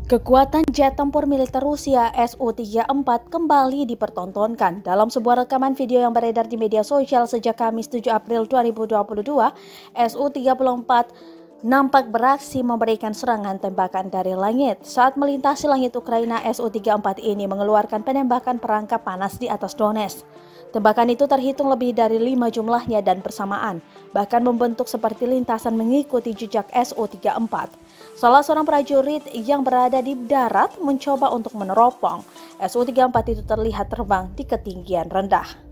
Kekuatan jet tempur militer Rusia Su-34 kembali dipertontonkan. Dalam sebuah rekaman video yang beredar di media sosial sejak Kamis 7 April 2022, Su-34 nampak beraksi memberikan serangan tembakan dari langit. Saat melintasi langit Ukraina, Su-34 ini mengeluarkan penembakan perangkap panas di atas Donetsk. Tembakan itu terhitung lebih dari 5 jumlahnya dan bersamaan, bahkan membentuk seperti lintasan mengikuti jejak Su-34. Salah seorang prajurit yang berada di darat mencoba untuk meneropong. Su-34 itu terlihat terbang di ketinggian rendah.